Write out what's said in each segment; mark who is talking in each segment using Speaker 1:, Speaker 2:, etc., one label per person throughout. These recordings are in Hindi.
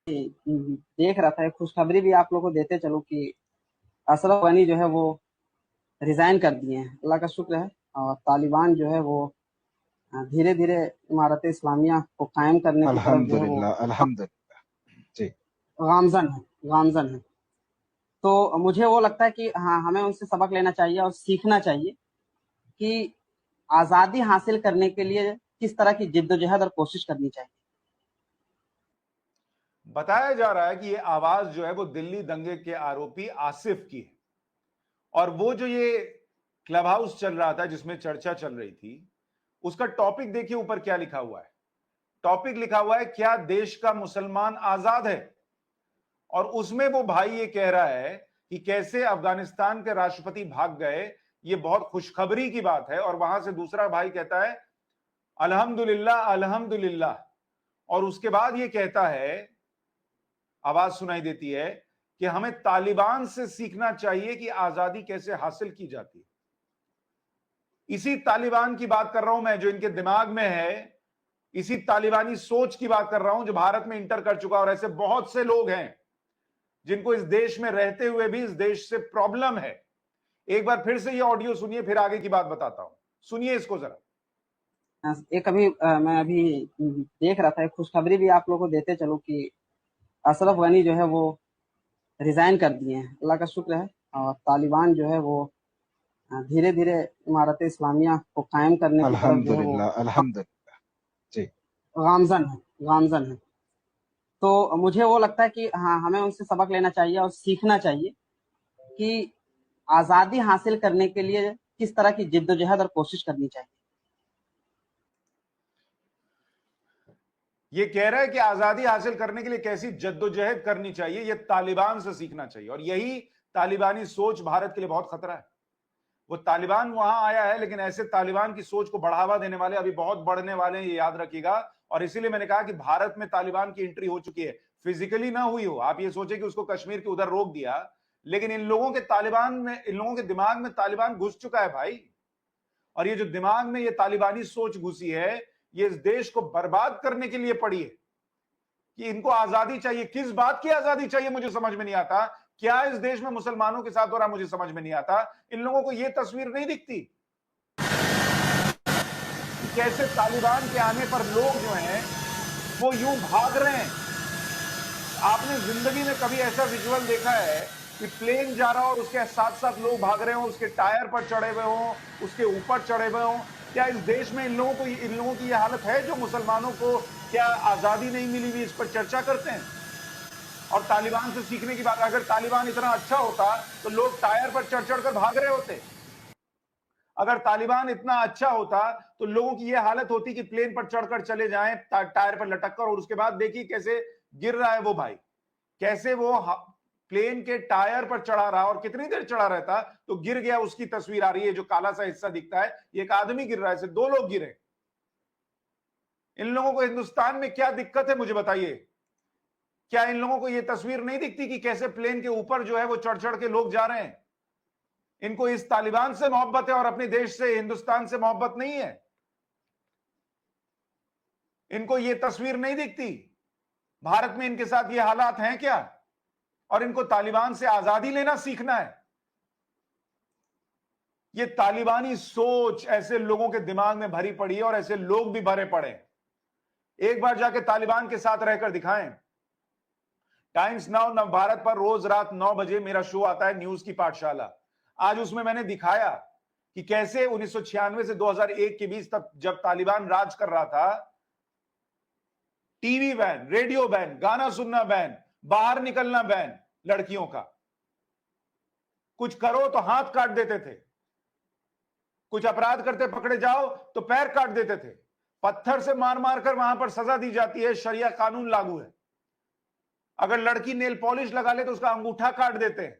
Speaker 1: देख रहा था, एक खुशखबरी भी आप लोग को देते चलूं कि अशरफ गनी जो है वो रिजाइन कर दिए हैं। अल्लाह का शुक्र है। और तालिबान जो है वो धीरे धीरे इमारत इस्लामिया को कायम करने की तरफ जो है वो
Speaker 2: अल्हम्दुलिल्लाह अल्हम्दुलिल्लाह जी।
Speaker 1: गामजन है, गामजन है। तो मुझे वो लगता है कि हाँ, हमें उनसे सबक लेना चाहिए और सीखना चाहिए कि आजादी हासिल करने के लिए किस तरह की जिद्दोजहद और कोशिश करनी चाहिए।
Speaker 3: बताया जा रहा है कि ये आवाज जो है वो दिल्ली दंगे के आरोपी आसिफ की है। और वो जो ये क्लब हाउस चल रहा था जिसमें चर्चा चल रही थी, उसका टॉपिक देखिए ऊपर क्या लिखा हुआ है। टॉपिक लिखा हुआ है, क्या देश का मुसलमान आजाद है। और उसमें वो भाई ये कह रहा है कि कैसे अफगानिस्तान के राष्ट्रपति भाग गए, ये बहुत खुशखबरी की बात है। और वहां से दूसरा भाई कहता है अल्हम्दुलिल्लाह अल्हम्दुलिल्लाह। और उसके बाद ये कहता है, आवाज सुनाई देती है कि हमें तालिबान से सीखना चाहिए कि आजादी कैसे हासिल की जाती है। इसी तालिबान की बात कर रहा हूं मैं, जो इनके दिमाग में है। इसी तालिबानी सोच की बात कर रहा हूं जो भारत में इंटर कर चुका। और ऐसे बहुत से लोग हैं जिनको इस देश में रहते हुए भी इस देश से प्रॉब्लम है। एक बार फिर से ये ऑडियो सुनिए, फिर आगे की बात बताता हूं। सुनिए इसको जरा।
Speaker 1: मैं अभी देख रहा था, एक खुशखबरी भी आप लोग को देते चलूं कि अशरफ गनी जो है वो रिजाइन कर दिए हैं। अल्लाह का शुक्र है। और तालिबान जो है वो धीरे धीरे इमारत इस्लामिया को कायम करने की तरफ जो है वो
Speaker 2: अल्हम्दुलिल्लाह अल्हम्दुलिल्लाह जी।
Speaker 1: गामजन है, गामजन है। तो मुझे वो लगता है कि हाँ, हमें उनसे सबक लेना चाहिए और सीखना चाहिए कि आजादी हासिल करने के लिए किस तरह की जिद्दोजहद और कोशिश करनी चाहिए।
Speaker 3: ये कह रहा है कि आजादी हासिल करने के लिए कैसी जद्दोजहद करनी चाहिए, ये तालिबान से सीखना चाहिए। और यही तालिबानी सोच भारत के लिए बहुत खतरा है। वो तालिबान वहां आया है, लेकिन ऐसे तालिबान की सोच को बढ़ावा देने वाले अभी बहुत बढ़ने वाले हैं, ये याद रखिएगा। और इसीलिए मैंने कहा कि भारत में तालिबान की एंट्री हो चुकी है। फिजिकली ना हुई हो, आप ये सोचे कि उसको कश्मीर के उधर रोक दिया, लेकिन इन लोगों के तालिबान में, इन लोगों के दिमाग में तालिबान घुस चुका है भाई। और ये जो दिमाग में ये तालिबानी सोच घुसी है, ये इस देश को बर्बाद करने के लिए पड़ी है। कि इनको आजादी चाहिए, किस बात की आजादी चाहिए मुझे समझ में नहीं आता। क्या इस देश में मुसलमानों के साथ हो रहा मुझे समझ में नहीं आता। इन लोगों को यह तस्वीर नहीं दिखती कि कैसे तालिबान के आने पर लोग जो हैं वो यूं भाग रहे हैं। आपने जिंदगी में कभी ऐसा विजुअल देखा है कि प्लेन जा रहा हो और उसके साथ साथ लोग भाग रहे हो, उसके टायर पर चढ़े हुए हो, उसके ऊपर चढ़े हुए हो। क्या इस देश में इन लोगों की यह हालत है जो मुसलमानों को क्या आजादी नहीं मिली हुई, इस पर चर्चा करते हैं। और तालिबान से सीखने की बात, अगर तालिबान इतना अच्छा होता तो लोग टायर पर चढ़ चढ़ कर भाग रहे होते। अगर तालिबान इतना अच्छा होता तो लोगों की यह हालत होती कि प्लेन पर चढ़कर चले जाएं टायर पर लटक कर। और उसके बाद देखिए कैसे गिर रहा है वो भाई, कैसे वो प्लेन के टायर पर चढ़ा रहा और कितनी देर चढ़ा रहता तो गिर गया। उसकी तस्वीर आ रही है, जो काला सा हिस्सा दिखता है, एक आदमी गिर रहा है, दो लोग गिरे। इन लोगों को हिंदुस्तान में क्या दिक्कत है मुझे बताइए। क्या इन लोगों को यह तस्वीर नहीं दिखती कि कैसे प्लेन के ऊपर जो है वो चढ़ चढ़ के लोग जा रहे हैं। इनको इस तालिबान से मोहब्बत है और अपने देश से, हिंदुस्तान से मोहब्बत नहीं है। इनको यह तस्वीर नहीं दिखती। भारत में इनके साथ ये हालात हैं क्या, और इनको तालिबान से आजादी लेना सीखना है। ये तालिबानी सोच ऐसे लोगों के दिमाग में भरी पड़ी है और ऐसे लोग भी भरे पड़े हैं। एक बार जाके तालिबान के साथ रहकर दिखाएं। टाइम्स नाउ नव भारत पर रोज रात 9 बजे मेरा शो आता है, न्यूज की पाठशाला। आज उसमें मैंने दिखाया कि कैसे 1996 से 2001 के बीच, तब जब तालिबान राज कर रहा था, टीवी बैन, रेडियो बैन, गाना सुनना बैन, बाहर निकलना बैन लड़कियों का। कुछ करो तो हाथ काट देते थे, कुछ अपराध करते पकड़े जाओ तो पैर काट देते थे, पत्थर से मार मार कर वहां पर सजा दी जाती है, शरिया कानून लागू है। अगर लड़की नेल पॉलिश लगा ले तो उसका अंगूठा काट देते हैं।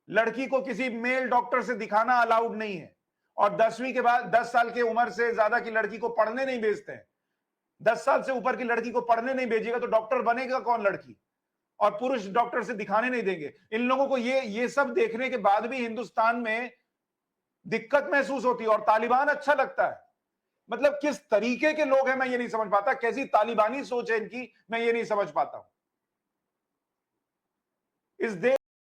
Speaker 3: लड़की को किसी मेल डॉक्टर से दिखाना अलाउड नहीं है। और 10वीं के बाद 10 साल की उम्र से ज्यादा की लड़की को पढ़ने नहीं भेजते हैं। 10 साल से ऊपर की लड़की को पढ़ने नहीं भेजिएगा तो डॉक्टर बनेगा कौन लड़की, और पुरुष डॉक्टर से दिखाने नहीं देंगे। इन लोगों को ये सब देखने के बाद भी हिंदुस्तान में दिक्कत महसूस होती है और तालिबान अच्छा लगता है। मतलब किस तरीके के लोग हैं मैं ये नहीं समझ पाता, कैसी तालिबानी सोच है इनकी मैं ये नहीं समझ पाता हूं। इस देश